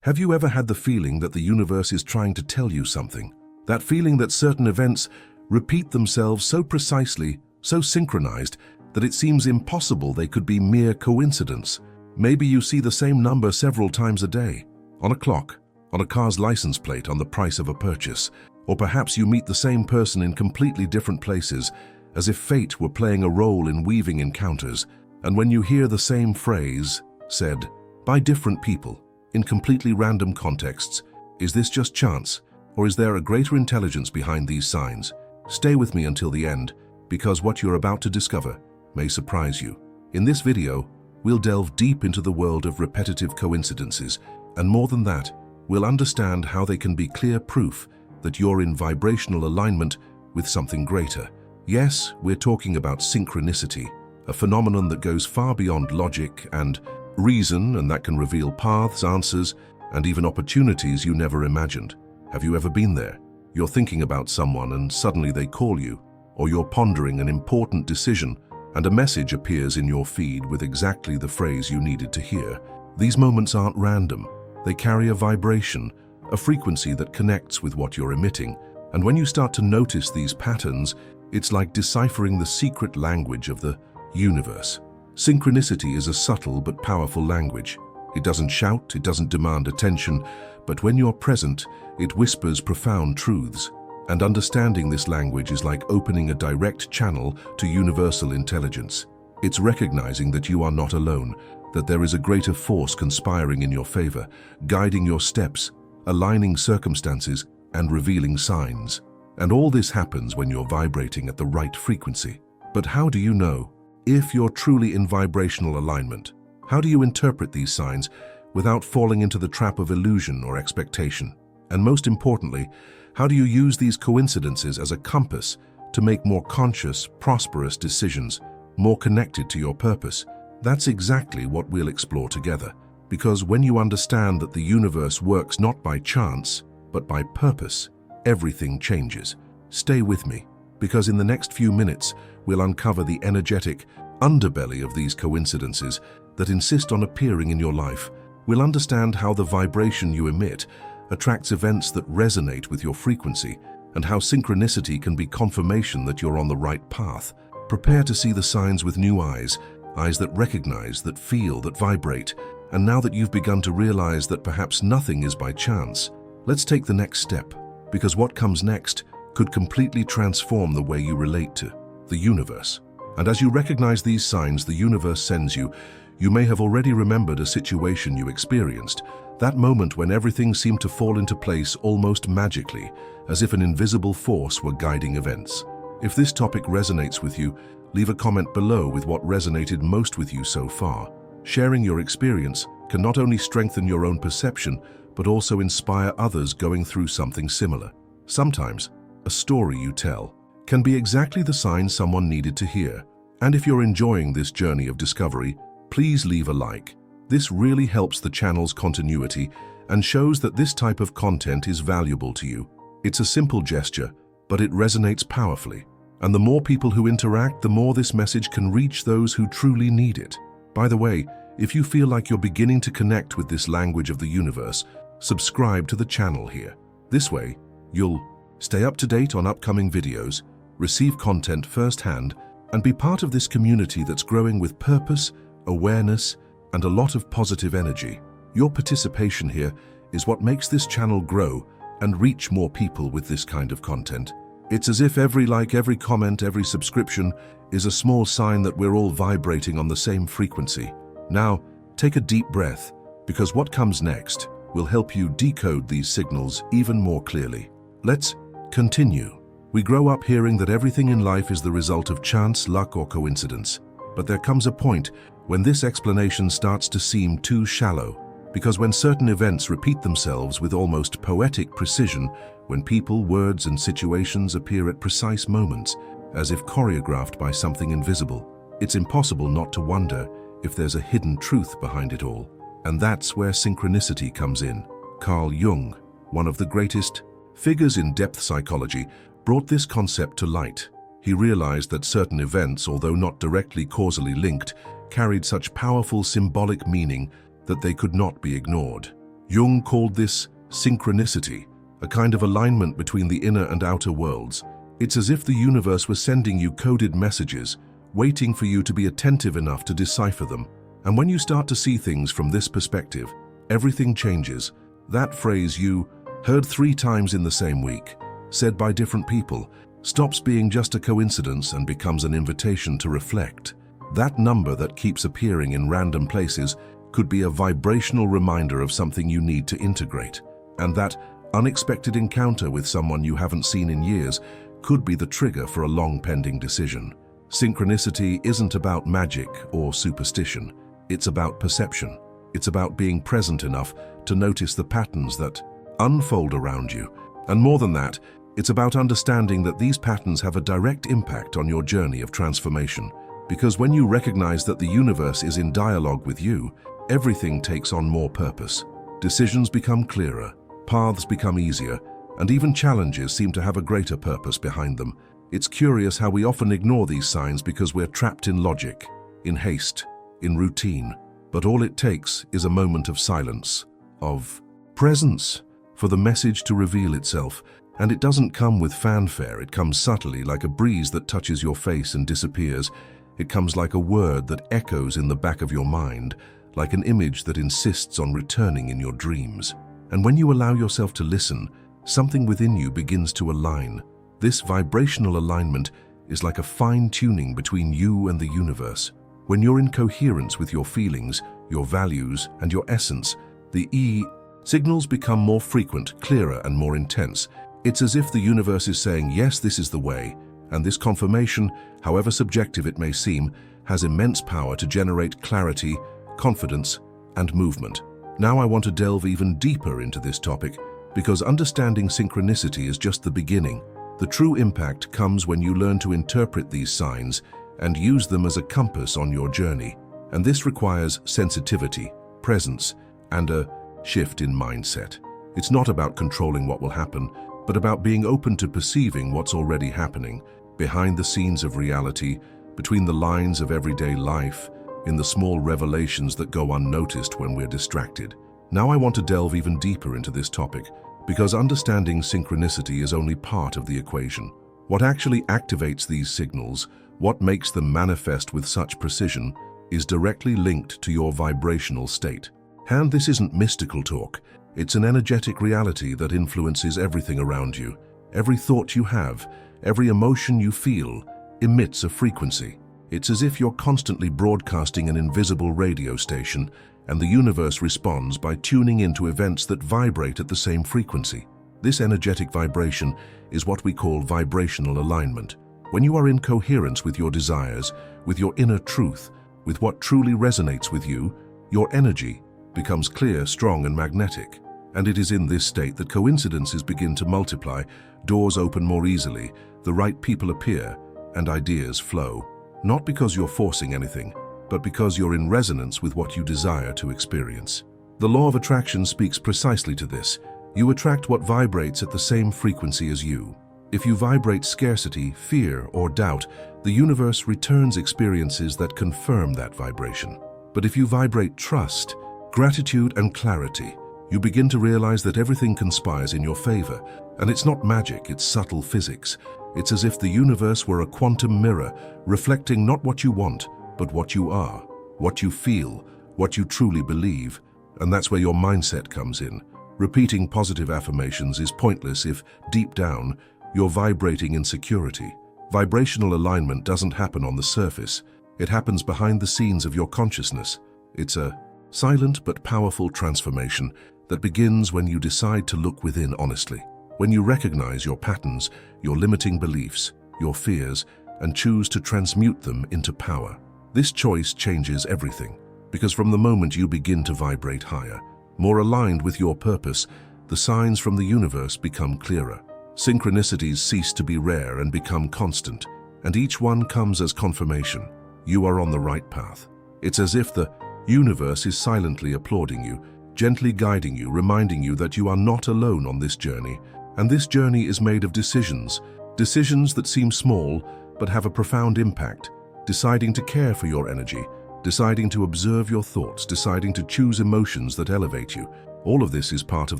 Have you ever had the feeling that the universe is trying to tell you something? That feeling that certain events repeat themselves so precisely, so synchronized, that it seems impossible they could be mere coincidence. Maybe you see the same number several times a day, on a clock, on a car's license plate, on the price of a purchase. Or perhaps you meet the same person in completely different places, as if fate were playing a role in weaving encounters. And when you hear the same phrase said by different people, in completely random contexts, is this just chance, or is there a greater intelligence behind these signs? Stay with me until the end, because what you're about to discover may surprise you. In this video, we'll delve deep into the world of repetitive coincidences, and more than that, we'll understand how they can be clear proof that you're in vibrational alignment with something greater. Yes, we're talking about synchronicity, a phenomenon that goes far beyond logic and reason, and that can reveal paths, answers, and even opportunities you never imagined. Have you ever been there? You're thinking about someone and suddenly they call you, or you're pondering an important decision and a message appears in your feed with exactly the phrase you needed to hear. These moments aren't random. They carry a vibration, a frequency that connects with what you're emitting. And when you start to notice these patterns, it's like deciphering the secret language of the universe. Synchronicity is a subtle but powerful language. It doesn't shout, it doesn't demand attention, but when you're present, it whispers profound truths. And understanding this language is like opening a direct channel to universal intelligence. It's recognizing that you are not alone, that there is a greater force conspiring in your favor, guiding your steps, aligning circumstances, and revealing signs. And all this happens when you're vibrating at the right frequency. But how do you know if you're truly in vibrational alignment? How do you interpret these signs without falling into the trap of illusion or expectation? And most importantly, how do you use these coincidences as a compass to make more conscious, prosperous decisions, more connected to your purpose? That's exactly what we'll explore together. Because when you understand that the universe works not by chance, but by purpose, everything changes. Stay with me, because in the next few minutes, we'll uncover the energetic underbelly of these coincidences that insist on appearing in your life. We'll understand how the vibration you emit attracts events that resonate with your frequency, and how synchronicity can be confirmation that you're on the right path. Prepare to see the signs with new eyes, eyes that recognize, that feel, that vibrate. And now that you've begun to realize that perhaps nothing is by chance, let's take the next step, because what comes next could completely transform the way you relate to the universe. And as you recognize these signs the universe sends you, you may have already remembered a situation you experienced, that moment when everything seemed to fall into place almost magically, as if an invisible force were guiding events. If this topic resonates with you, leave a comment below with what resonated most with you so far. Sharing your experience can not only strengthen your own perception, but also inspire others going through something similar. Sometimes, a story you tell can be exactly the sign someone needed to hear. And if you're enjoying this journey of discovery, please leave a like. This really helps the channel's continuity and shows that this type of content is valuable to you. It's a simple gesture, but it resonates powerfully. And the more people who interact, the more this message can reach those who truly need it. By the way, if you feel like you're beginning to connect with this language of the universe, subscribe to the channel here. This way, you'll stay up to date on upcoming videos, receive content firsthand, and be part of this community that's growing with purpose, awareness, and a lot of positive energy. Your participation here is what makes this channel grow and reach more people with this kind of content. It's as if every like, every comment, every subscription is a small sign that we're all vibrating on the same frequency. Now, take a deep breath, because what comes next will help you decode these signals even more clearly. Let's continue. We grow up hearing that everything in life is the result of chance, luck, or coincidence. But there comes a point when this explanation starts to seem too shallow, because when certain events repeat themselves with almost poetic precision, when people, words, and situations appear at precise moments, as if choreographed by something invisible, it's impossible not to wonder if there's a hidden truth behind it all. And that's where synchronicity comes in. Carl Jung, one of the greatest figures in depth psychology, brought this concept to light. He realized that certain events, although not directly causally linked, carried such powerful symbolic meaning that they could not be ignored. Jung called this synchronicity, a kind of alignment between the inner and outer worlds. It's as if the universe was sending you coded messages, waiting for you to be attentive enough to decipher them. And when you start to see things from this perspective, everything changes. That phrase you heard 3 times in the same week, said by different people, stops being just a coincidence and becomes an invitation to reflect. That number that keeps appearing in random places could be a vibrational reminder of something you need to integrate. And that unexpected encounter with someone you haven't seen in years could be the trigger for a long-pending decision. Synchronicity isn't about magic or superstition. It's about perception. It's about being present enough to notice the patterns that unfold around you. And more than that, it's about understanding that these patterns have a direct impact on your journey of transformation. Because when you recognize that the universe is in dialogue with you, everything takes on more purpose. Decisions become clearer, paths become easier, and even challenges seem to have a greater purpose behind them. It's curious how we often ignore these signs because we're trapped in logic, in haste, in routine. But all it takes is a moment of silence, of presence, for the message to reveal itself. And it doesn't come with fanfare. It comes subtly, like a breeze that touches your face and disappears. It comes like a word that echoes in the back of your mind, like an image that insists on returning in your dreams. And when you allow yourself to listen, something within you begins to align. This vibrational alignment is like a fine-tuning between you and the universe. When you're in coherence with your feelings, your values, and your essence, the E signals become more frequent, clearer, and more intense. It's as if the universe is saying, yes, this is the way, and this confirmation, however subjective it may seem, has immense power to generate clarity, confidence, and movement. Now I want to delve even deeper into this topic, because understanding synchronicity is just the beginning. The true impact comes when you learn to interpret these signs and use them as a compass on your journey. And this requires sensitivity, presence, and a shift in mindset. It's not about controlling what will happen, but about being open to perceiving what's already happening, behind the scenes of reality, between the lines of everyday life, in the small revelations that go unnoticed when we're distracted. Now I want to delve even deeper into this topic, because understanding synchronicity is only part of the equation. What actually activates these signals, what makes them manifest with such precision, is directly linked to your vibrational state. And this isn't mystical talk. It's an energetic reality that influences everything around you. Every thought you have, every emotion you feel, emits a frequency. It's as if you're constantly broadcasting an invisible radio station, and the universe responds by tuning into events that vibrate at the same frequency. This energetic vibration is what we call vibrational alignment. When you are in coherence with your desires, with your inner truth, with what truly resonates with you, your energy becomes clear, strong, and magnetic. And it is in this state that coincidences begin to multiply, doors open more easily, the right people appear, and ideas flow. Not because you're forcing anything, but because you're in resonance with what you desire to experience. The law of attraction speaks precisely to this. You attract what vibrates at the same frequency as you. If you vibrate scarcity, fear, or doubt, the universe returns experiences that confirm that vibration. But if you vibrate trust, gratitude, and clarity, you begin to realize that everything conspires in your favor. And it's not magic, it's subtle physics. It's as if the universe were a quantum mirror, reflecting not what you want, but what you are, what you feel, what you truly believe. And that's where your mindset comes in. Repeating positive affirmations is pointless if, deep down, you're vibrating insecurity. Vibrational alignment doesn't happen on the surface. It happens behind the scenes of your consciousness. It's a silent but powerful transformation that begins when you decide to look within honestly. When you recognize your patterns, your limiting beliefs, your fears, and choose to transmute them into power. This choice changes everything, because from the moment you begin to vibrate higher, more aligned with your purpose, the signs from the universe become clearer. Synchronicities cease to be rare and become constant, and each one comes as confirmation. You are on the right path. It's as if the universe is silently applauding you, gently guiding you, reminding you that you are not alone on this journey. And this journey is made of decisions that seem small but have a profound impact. Deciding to care for your energy, deciding to observe your thoughts, deciding to choose emotions that elevate you. All of this is part of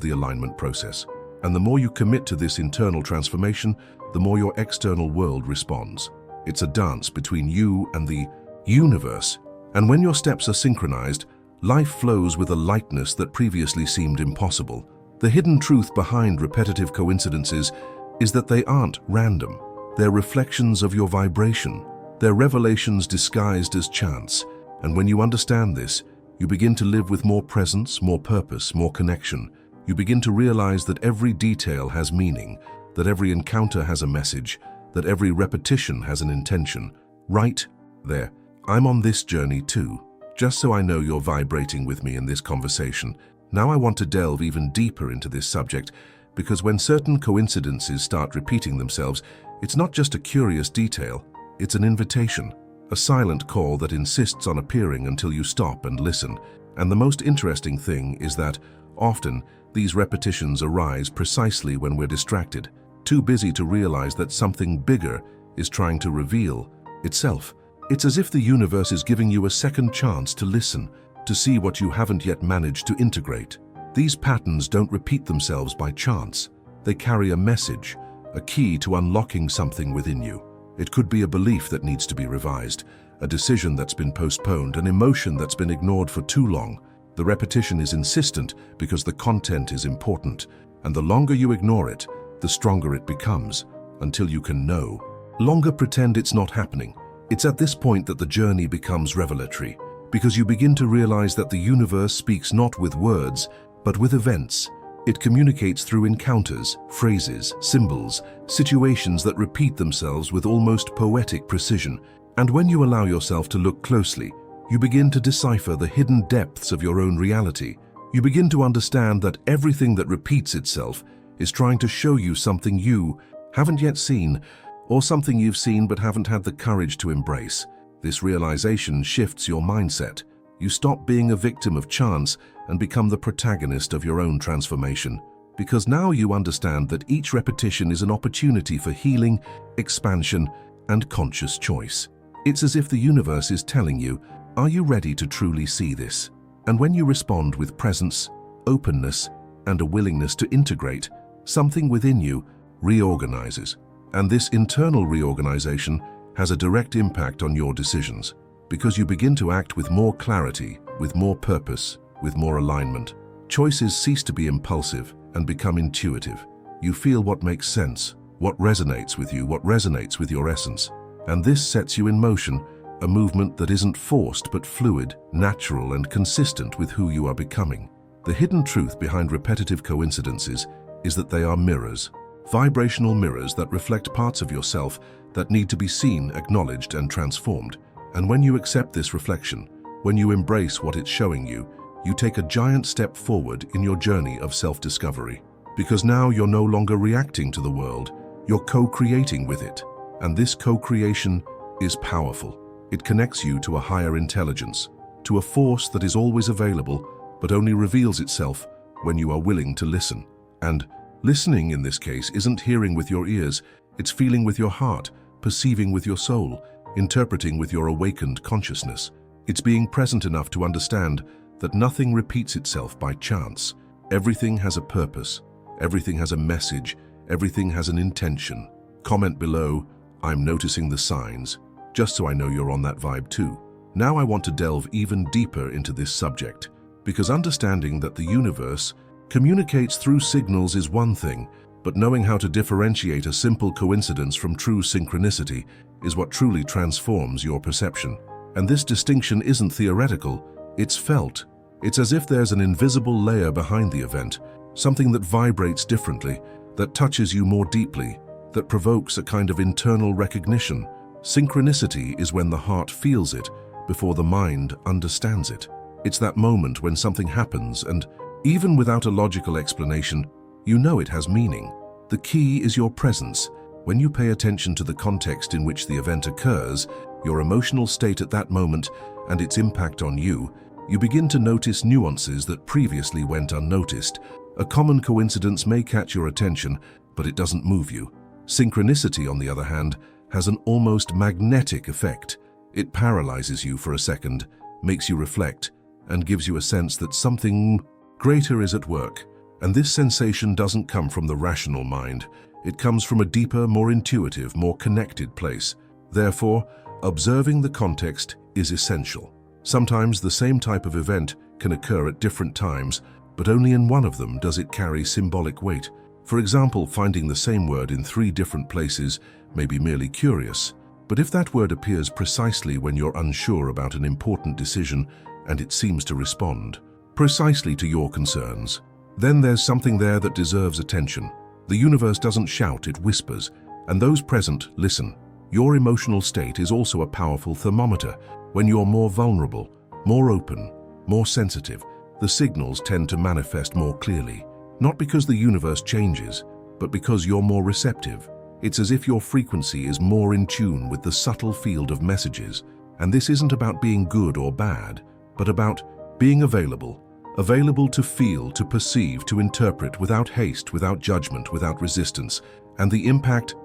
the alignment process. And the more you commit to this internal transformation, the more your external world responds. It's a dance between you and the universe. And when your steps are synchronized, life flows with a lightness that previously seemed impossible. The hidden truth behind repetitive coincidences is that they aren't random. They're reflections of your vibration. They're revelations disguised as chance. And when you understand this, you begin to live with more presence, more purpose, more connection. You begin to realize that every detail has meaning, that every encounter has a message, that every repetition has an intention. Right there. I'm on this journey too. Just so I know you're vibrating with me in this conversation. Now I want to delve even deeper into this subject, because when certain coincidences start repeating themselves, it's not just a curious detail, it's an invitation, a silent call that insists on appearing until you stop and listen. And the most interesting thing is that, often, these repetitions arise precisely when we're distracted, too busy to realize that something bigger is trying to reveal itself. It's as if the universe is giving you a second chance to listen, to see what you haven't yet managed to integrate. These patterns don't repeat themselves by chance. They carry a message, a key to unlocking something within you. It could be a belief that needs to be revised, a decision that's been postponed, an emotion that's been ignored for too long. The repetition is insistent because the content is important, and the longer you ignore it, the stronger it becomes, until you can no longer pretend it's not happening. It's at this point that the journey becomes revelatory, because you begin to realize that the universe speaks not with words, but with events. It communicates through encounters, phrases, symbols, situations that repeat themselves with almost poetic precision. And when you allow yourself to look closely, you begin to decipher the hidden depths of your own reality. You begin to understand that everything that repeats itself is trying to show you something you haven't yet seen, or something you've seen but haven't had the courage to embrace. This realization shifts your mindset. You stop being a victim of chance and become the protagonist of your own transformation, because now you understand that each repetition is an opportunity for healing, expansion, and conscious choice. It's as if the universe is telling you, are you ready to truly see this? And when you respond with presence, openness, and a willingness to integrate, something within you reorganizes. And this internal reorganization has a direct impact on your decisions, because you begin to act with more clarity, with more purpose, with more alignment. Choices cease to be impulsive and become intuitive. You feel what makes sense, what resonates with you, what resonates with your essence. And this sets you in motion, a movement that isn't forced but fluid, natural, and consistent with who you are becoming. The hidden truth behind repetitive coincidences is that they are mirrors, vibrational mirrors that reflect parts of yourself that need to be seen, acknowledged, and transformed. And when you accept this reflection, when you embrace what it's showing you, you take a giant step forward in your journey of self-discovery. Because now you're no longer reacting to the world, you're co-creating with it. And this co-creation is powerful. It connects you to a higher intelligence, to a force that is always available, but only reveals itself when you are willing to listen. And listening in this case isn't hearing with your ears, it's feeling with your heart, perceiving with your soul, interpreting with your awakened consciousness. It's being present enough to understand that nothing repeats itself by chance. Everything has a purpose, everything has a message, everything has an intention. Comment below, I'm noticing the signs, just so I know you're on that vibe too. Now I want to delve even deeper into this subject, because understanding that the universe communicates through signals is one thing, but knowing how to differentiate a simple coincidence from true synchronicity is what truly transforms your perception. And this distinction isn't theoretical, it's felt. It's as if there's an invisible layer behind the event, something that vibrates differently, that touches you more deeply, that provokes a kind of internal recognition. Synchronicity is when the heart feels it before the mind understands it. It's that moment when something happens and, even without a logical explanation, you know it has meaning. The key is your presence. When you pay attention to the context in which the event occurs, your emotional state at that moment, and its impact on you, you begin to notice nuances that previously went unnoticed. A common coincidence may catch your attention, but it doesn't move you. Synchronicity, on the other hand, has an almost magnetic effect. It paralyzes you for a second, makes you reflect, and gives you a sense that something greater is at work. And this sensation doesn't come from the rational mind. It comes from a deeper, more intuitive, more connected place. Therefore, observing the context is essential. Sometimes the same type of event can occur at different times, but only in one of them does it carry symbolic weight. For example, finding the same word in 3 different places may be merely curious, but if that word appears precisely when you're unsure about an important decision and it seems to respond precisely to your concerns, then there's something there that deserves attention. The universe doesn't shout, it whispers, and those present listen. Your emotional state is also a powerful thermometer. When you're more vulnerable, more open, more sensitive, the signals tend to manifest more clearly. Not because the universe changes, but because you're more receptive. It's as if your frequency is more in tune with the subtle field of messages. And this isn't about being good or bad, but about being available to feel, to perceive, to interpret without haste, without judgment, without resistance. And the impact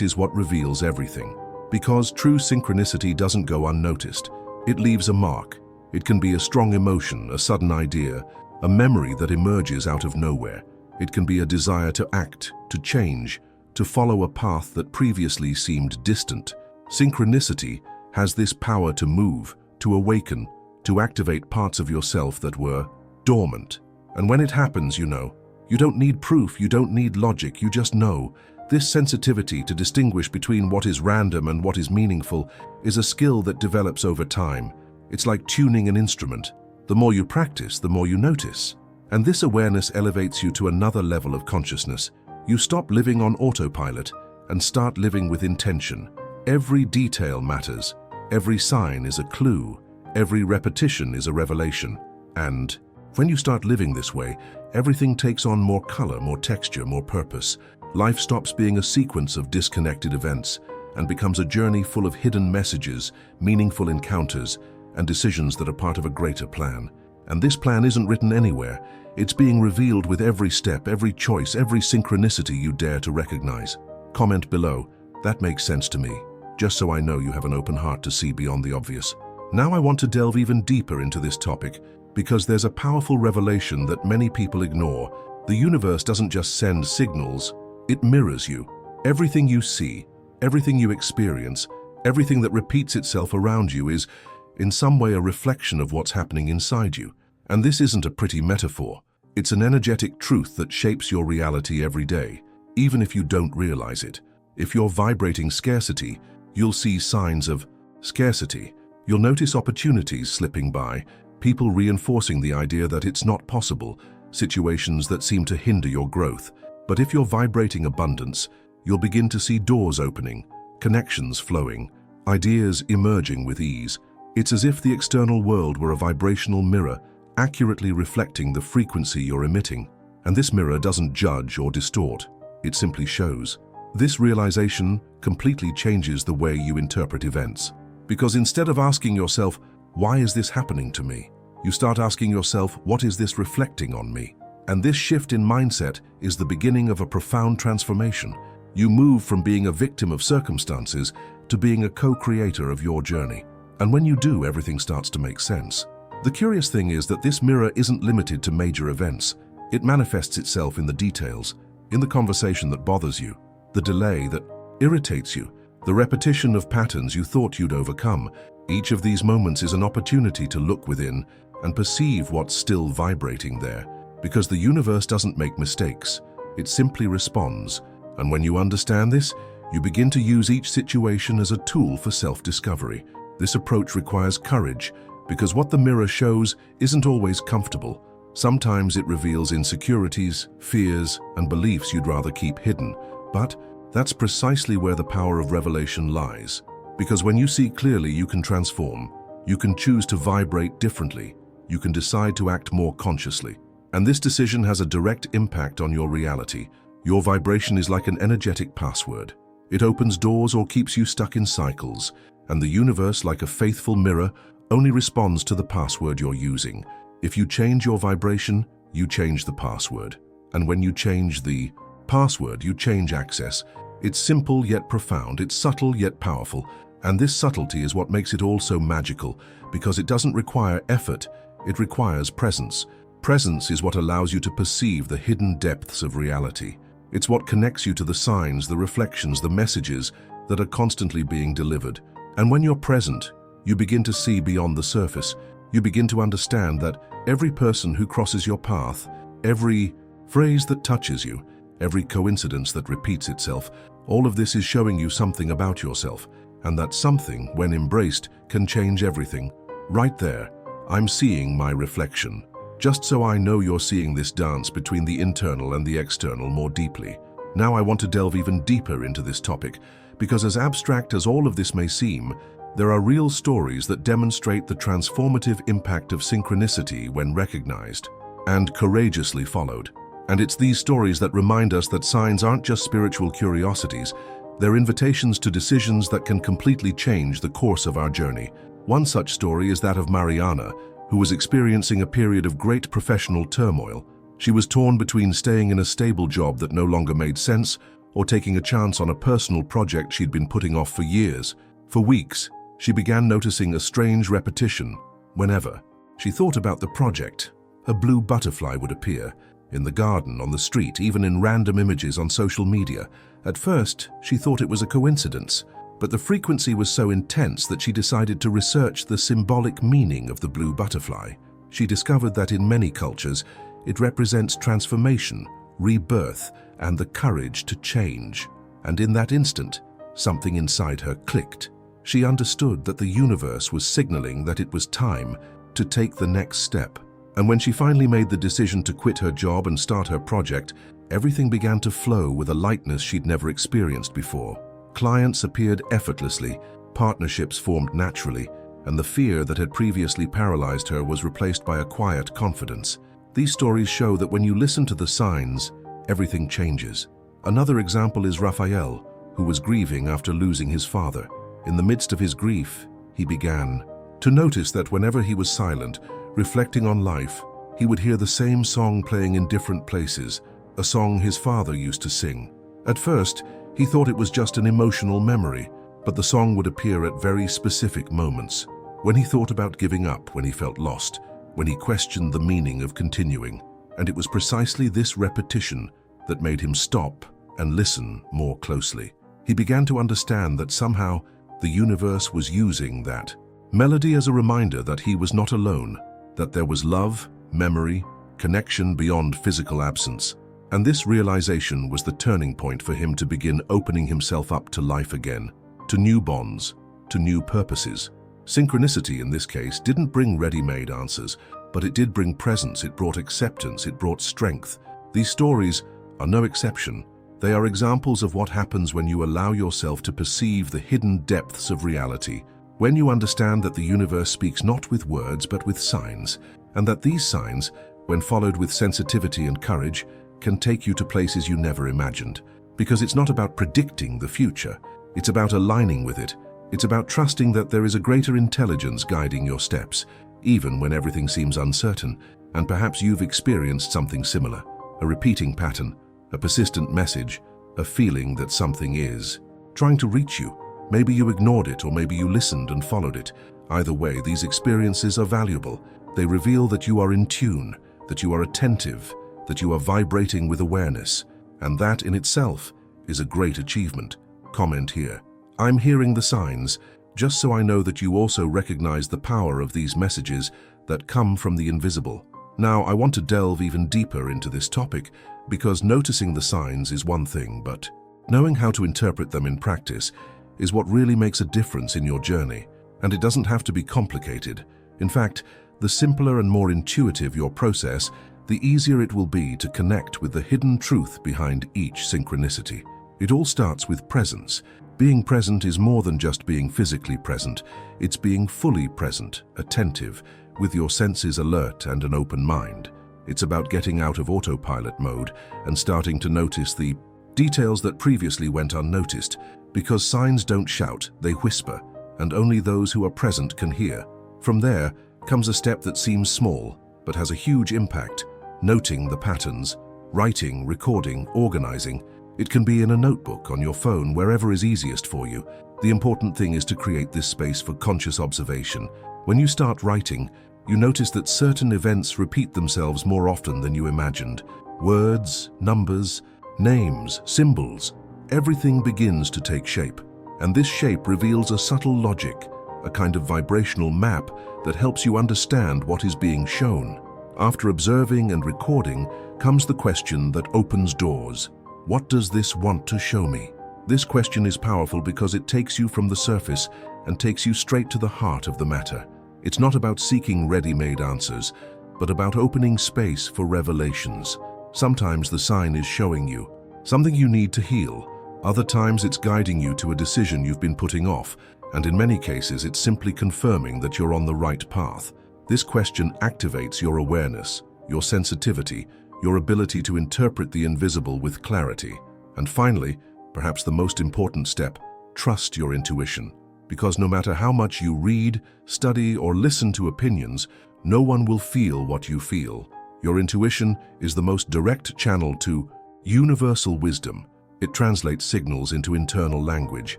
is what reveals everything. Because true synchronicity doesn't go unnoticed. It leaves a mark. It can be a strong emotion, a sudden idea, a memory that emerges out of nowhere. It can be a desire to act, to change, to follow a path that previously seemed distant. Synchronicity has this power to move, to awaken, to activate parts of yourself that were dormant. And when it happens, you know. You don't need proof, you don't need logic, you just know. This sensitivity to distinguish between what is random and what is meaningful is a skill that develops over time. It's like tuning an instrument. The more you practice, the more you notice. And this awareness elevates you to another level of consciousness. You stop living on autopilot and start living with intention. Every detail matters. Every sign is a clue. Every repetition is a revelation. And when you start living this way, everything takes on more color, more texture, more purpose. Life stops being a sequence of disconnected events and becomes a journey full of hidden messages, meaningful encounters, and decisions that are part of a greater plan. And this plan isn't written anywhere. It's being revealed with every step, every choice, every synchronicity you dare to recognize. Comment below, that makes sense to me, just so I know you have an open heart to see beyond the obvious. Now I want to delve even deeper into this topic, because there's a powerful revelation that many people ignore. The universe doesn't just send signals, it mirrors you. Everything you see, everything you experience, everything that repeats itself around you is, in some way, a reflection of what's happening inside you. And this isn't a pretty metaphor. It's an energetic truth that shapes your reality every day, even if you don't realize it. If you're vibrating scarcity, you'll see signs of scarcity. You'll notice opportunities slipping by, people reinforcing the idea that it's not possible, situations that seem to hinder your growth. But if you're vibrating abundance, you'll begin to see doors opening, connections flowing, ideas emerging with ease. It's as if the external world were a vibrational mirror, accurately reflecting the frequency you're emitting. And this mirror doesn't judge or distort, it simply shows. This realization completely changes the way you interpret events. Because instead of asking yourself, why is this happening to me? You start asking yourself, what is this reflecting on me? And this shift in mindset is the beginning of a profound transformation. You move from being a victim of circumstances to being a co-creator of your journey. And when you do, everything starts to make sense. The curious thing is that this mirror isn't limited to major events. It manifests itself in the details, in the conversation that bothers you, the delay that irritates you, the repetition of patterns you thought you'd overcome. Each of these moments is an opportunity to look within and perceive what's still vibrating there. Because the universe doesn't make mistakes, it simply responds. And when you understand this, you begin to use each situation as a tool for self-discovery. This approach requires courage, because what the mirror shows isn't always comfortable. Sometimes it reveals insecurities, fears, and beliefs you'd rather keep hidden. But that's precisely where the power of revelation lies. Because when you see clearly, you can transform. You can choose to vibrate differently. You can decide to act more consciously. And this decision has a direct impact on your reality. Your vibration is like an energetic password. It opens doors or keeps you stuck in cycles. And the universe, like a faithful mirror, only responds to the password you're using. If you change your vibration, you change the password. And when you change the password, you change access. It's simple yet profound, it's subtle yet powerful. And this subtlety is what makes it all so magical, because it doesn't require effort, it requires presence. Presence is what allows you to perceive the hidden depths of reality. It's what connects you to the signs, the reflections, the messages that are constantly being delivered. And when you're present, you begin to see beyond the surface. You begin to understand that every person who crosses your path, every phrase that touches you, every coincidence that repeats itself, all of this is showing you something about yourself, and that something, when embraced, can change everything. Right there, I'm seeing my reflection. Just so I know you're seeing this dance between the internal and the external more deeply. Now I want to delve even deeper into this topic, because as abstract as all of this may seem, there are real stories that demonstrate the transformative impact of synchronicity when recognized and courageously followed. And it's these stories that remind us that signs aren't just spiritual curiosities, they're invitations to decisions that can completely change the course of our journey. One such story is that of Mariana, who was experiencing a period of great professional turmoil. She was torn between staying in a stable job that no longer made sense or taking a chance on a personal project she'd been putting off for years. For weeks, she began noticing a strange repetition. Whenever she thought about the project, a blue butterfly would appear in the garden, on the street, even in random images on social media. At first, she thought it was a coincidence, but the frequency was so intense that she decided to research the symbolic meaning of the blue butterfly. She discovered that in many cultures, it represents transformation, rebirth, and the courage to change. And in that instant, something inside her clicked. She understood that the universe was signaling that it was time to take the next step. And when she finally made the decision to quit her job and start her project, everything began to flow with a lightness she'd never experienced before. Clients appeared effortlessly, partnerships formed naturally, and the fear that had previously paralyzed her was replaced by a quiet confidence. These stories show that when you listen to the signs, everything changes. Another example is Raphael, who was grieving after losing his father. In the midst of his grief, he began to notice that whenever he was silent, reflecting on life, he would hear the same song playing in different places, a song his father used to sing. At first, he thought it was just an emotional memory, but the song would appear at very specific moments. When he thought about giving up, when he felt lost, when he questioned the meaning of continuing. And it was precisely this repetition that made him stop and listen more closely. He began to understand that somehow the universe was using that melody as a reminder that he was not alone, that there was love, memory, connection beyond physical absence. And this realization was the turning point for him to begin opening himself up to life again, to new bonds, to new purposes. Synchronicity in this case didn't bring ready-made answers, but it did bring presence, it brought acceptance, it brought strength. These stories are no exception. They are examples of what happens when you allow yourself to perceive the hidden depths of reality, when you understand that the universe speaks not with words but with signs, and that these signs, when followed with sensitivity and courage, can take you to places you never imagined. Because it's not about predicting the future, it's about aligning with it. It's about trusting that there is a greater intelligence guiding your steps, even when everything seems uncertain. And perhaps you've experienced something similar, a repeating pattern, a persistent message, a feeling that something is trying to reach you. Maybe you ignored it, or maybe you listened and followed it. Either way, these experiences are valuable. They reveal that you are in tune, that you are attentive, that you are vibrating with awareness, and that in itself is a great achievement. Comment here. I'm hearing the signs, just so I know that you also recognize the power of these messages that come from the invisible. Now, I want to delve even deeper into this topic, because noticing the signs is one thing, but knowing how to interpret them in practice is what really makes a difference in your journey. And it doesn't have to be complicated. In fact, the simpler and more intuitive your process, the easier it will be to connect with the hidden truth behind each synchronicity. It all starts with presence. Being present is more than just being physically present. It's being fully present, attentive, with your senses alert and an open mind. It's about getting out of autopilot mode and starting to notice the details that previously went unnoticed, because signs don't shout, they whisper, and only those who are present can hear. From there comes a step that seems small, but has a huge impact. Noting the patterns, writing, recording, organizing. It can be in a notebook, on your phone, wherever is easiest for you. The important thing is to create this space for conscious observation. When you start writing, You notice that certain events repeat themselves more often than you imagined. Words, numbers, names, symbols, everything begins to take shape. And this shape reveals a subtle logic, a kind of vibrational map that helps you understand what is being shown. After observing and recording comes the question that opens doors. What does this want to show me? This question is powerful because it takes you from the surface and takes you straight to the heart of the matter. It's not about seeking ready-made answers, but about opening space for revelations. Sometimes the sign is showing you something you need to heal. Other times it's guiding you to a decision you've been putting off, and in many cases it's simply confirming that you're on the right path. This question activates your awareness, your sensitivity, your ability to interpret the invisible with clarity. And finally, perhaps the most important step, trust your intuition. Because no matter how much you read, study, or listen to opinions, no one will feel what you feel. Your intuition is the most direct channel to universal wisdom. It translates signals into internal language.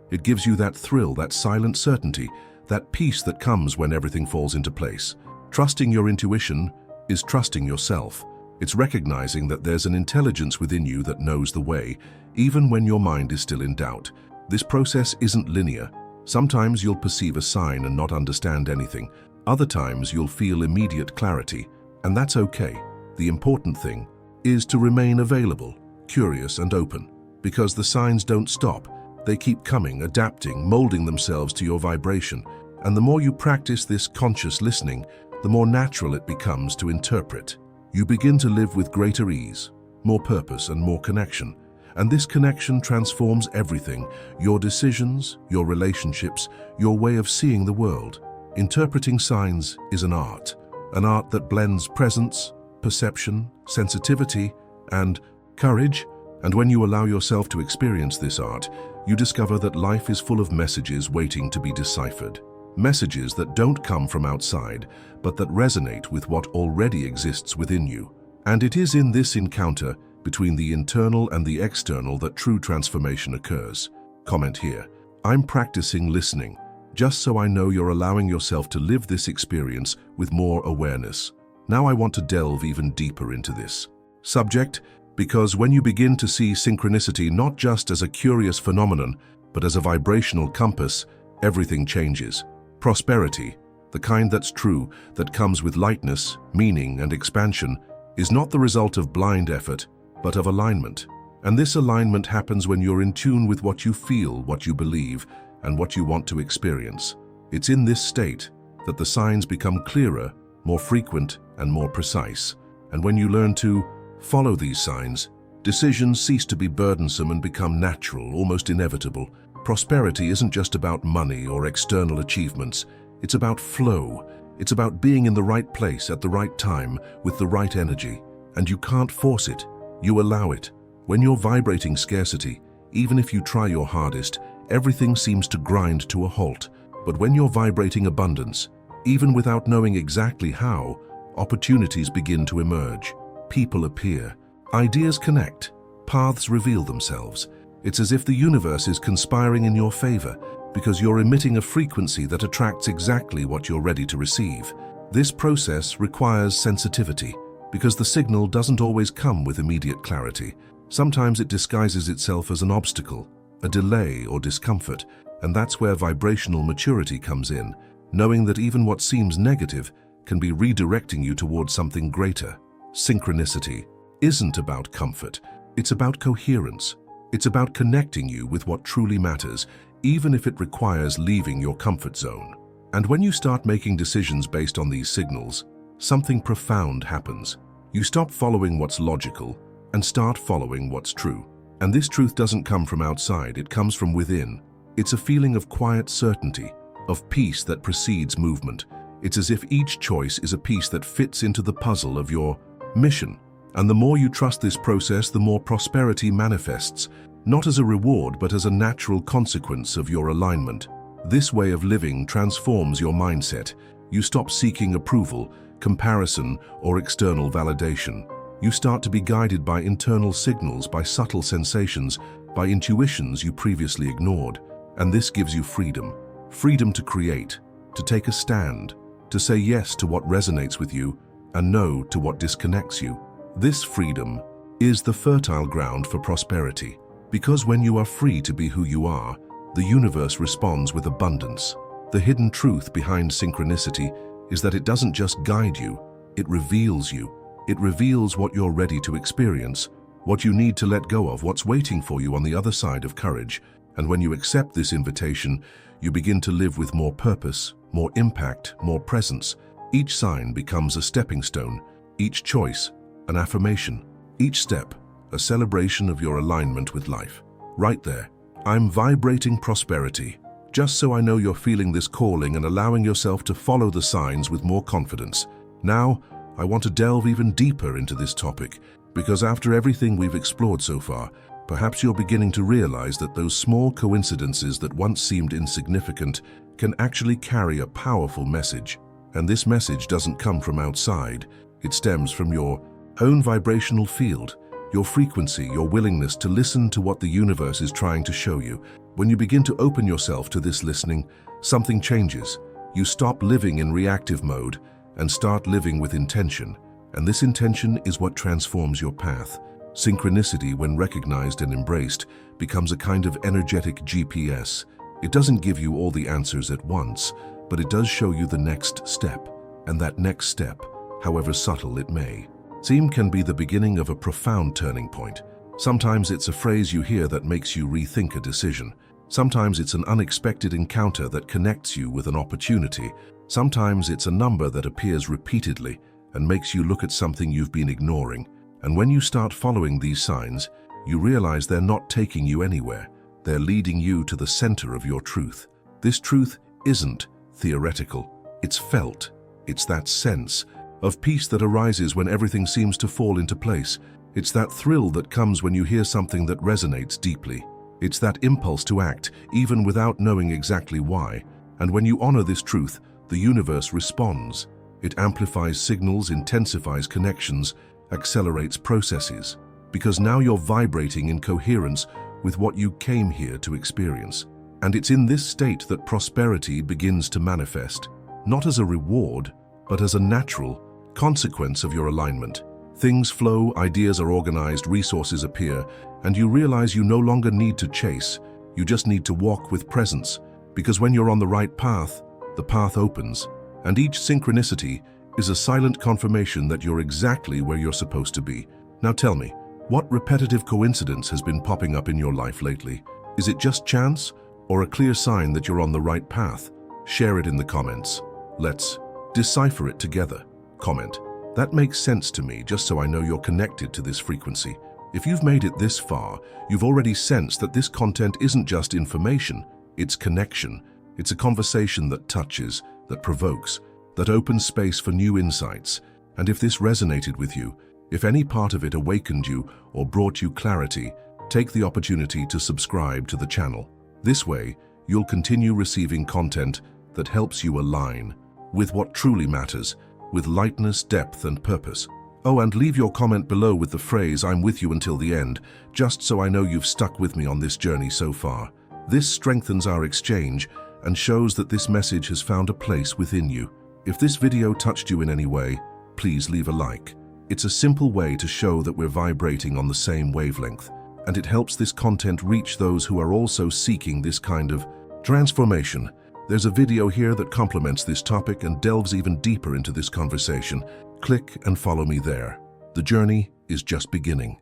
It gives you that thrill, that silent certainty, that peace that comes when everything falls into place. Trusting your intuition is trusting yourself. It's recognizing that there's an intelligence within you that knows the way, even when your mind is still in doubt. This process isn't linear. Sometimes you'll perceive a sign and not understand anything. Other times you'll feel immediate clarity, and that's okay. The important thing is to remain available, curious and open, because the signs don't stop. They keep coming, adapting, molding themselves to your vibration. And the more you practice this conscious listening, the more natural it becomes to interpret. You begin to live with greater ease, more purpose and more connection. And this connection transforms everything, your decisions, your relationships, your way of seeing the world. Interpreting signs is an art that blends presence, perception, sensitivity, and courage. And when you allow yourself to experience this art, you discover that life is full of messages waiting to be deciphered. Messages that don't come from outside, but that resonate with what already exists within you. And it is in this encounter between the internal and the external that true transformation occurs. Comment here. I'm practicing listening, just so I know you're allowing yourself to live this experience with more awareness. Now I want to delve even deeper into this subject, because when you begin to see synchronicity not just as a curious phenomenon, but as a vibrational compass, everything changes. Prosperity, the kind that's true, that comes with lightness, meaning, and expansion, is not the result of blind effort, but of alignment. And this alignment happens when you're in tune with what you feel, what you believe, and what you want to experience. It's in this state that the signs become clearer, more frequent, and more precise. And when you learn to follow these signs, decisions cease to be burdensome and become natural, almost inevitable. Prosperity isn't just about money or external achievements. It's about flow. It's about being in the right place at the right time with the right energy. And you can't force it. You allow it. When you're vibrating scarcity, even if you try your hardest, everything seems to grind to a halt. But when you're vibrating abundance, even without knowing exactly how, opportunities begin to emerge. People appear. Ideas connect. Paths reveal themselves. It's as if the universe is conspiring in your favor because you're emitting a frequency that attracts exactly what you're ready to receive. This process requires sensitivity because the signal doesn't always come with immediate clarity. Sometimes it disguises itself as an obstacle, a delay or discomfort, and that's where vibrational maturity comes in, knowing that even what seems negative can be redirecting you towards something greater. Synchronicity isn't about comfort, it's about coherence. It's about connecting you with what truly matters, even if it requires leaving your comfort zone. And when you start making decisions based on these signals, something profound happens. You stop following what's logical and start following what's true. And this truth doesn't come from outside, it comes from within. It's a feeling of quiet certainty, of peace that precedes movement. It's as if each choice is a piece that fits into the puzzle of your mission. And the more you trust this process, the more prosperity manifests, not as a reward, but as a natural consequence of your alignment. This way of living transforms your mindset. You stop seeking approval, comparison, or external validation. You start to be guided by internal signals, by subtle sensations, by intuitions you previously ignored. And this gives you freedom. Freedom to create, to take a stand, to say yes to what resonates with you and no to what disconnects you. This freedom is the fertile ground for prosperity, because when you are free to be who you are, the universe responds with abundance. The hidden truth behind synchronicity is that it doesn't just guide you, it reveals you. It reveals what you're ready to experience, what you need to let go of, what's waiting for you on the other side of courage. And when you accept this invitation, you begin to live with more purpose, more impact, more presence. Each sign becomes a stepping stone, each choice an affirmation, each step a celebration of your alignment with life. Right there, I'm vibrating prosperity. Just so I know you're feeling this calling and allowing yourself to follow the signs with more confidence. Now, I want to delve even deeper into this topic, because after everything we've explored so far, perhaps you're beginning to realize that those small coincidences that once seemed insignificant can actually carry a powerful message. And this message doesn't come from outside. It stems from your own vibrational field, your frequency, your willingness to listen to what the universe is trying to show you. When you begin to open yourself to this listening, something changes. You stop living in reactive mode and start living with intention. And this intention is what transforms your path. Synchronicity, when recognized and embraced, becomes a kind of energetic GPS. It doesn't give you all the answers at once, but it does show you the next step. And that next step, however subtle it may seem, can be the beginning of a profound turning point. Sometimes it's a phrase you hear that makes you rethink a decision. Sometimes it's an unexpected encounter that connects you with an opportunity. Sometimes it's a number that appears repeatedly and makes you look at something you've been ignoring. And when you start following these signs, you realize they're not taking you anywhere. They're leading you to the center of your truth. This truth isn't theoretical. It's felt. It's that sense of peace that arises when everything seems to fall into place. It's that thrill that comes when you hear something that resonates deeply. It's that impulse to act, even without knowing exactly why. And when you honor this truth, the universe responds. It amplifies signals, intensifies connections, accelerates processes, because now you're vibrating in coherence with what you came here to experience. And it's in this state that prosperity begins to manifest, not as a reward, but as a natural consequence of your alignment. Things flow, ideas are organized, resources appear, and you realize you no longer need to chase, you just need to walk with presence, because when you're on the right path, the path opens. And each synchronicity is a silent confirmation that you're exactly where you're supposed to be. Now tell me, what repetitive coincidence has been popping up in your life lately? Is it just chance, or a clear sign that you're on the right path? Share it in the comments. Let's decipher it together. Comment, "That makes sense to me," just so I know you're connected to this frequency. If you've made it this far, you've already sensed that this content isn't just information, it's connection. It's a conversation that touches, that provokes, that opens space for new insights. And if this resonated with you, if any part of it awakened you or brought you clarity, take the opportunity to subscribe to the channel. This way, you'll continue receiving content that helps you align with what truly matters, with lightness, depth, and purpose. Oh, and leave your comment below with the phrase, "I'm with you until the end," just so I know you've stuck with me on this journey so far. This strengthens our exchange and shows that this message has found a place within you. If this video touched you in any way, please leave a like. It's a simple way to show that we're vibrating on the same wavelength, and it helps this content reach those who are also seeking this kind of transformation. There's a video here that complements this topic and delves even deeper into this conversation. Click and follow me there. The journey is just beginning.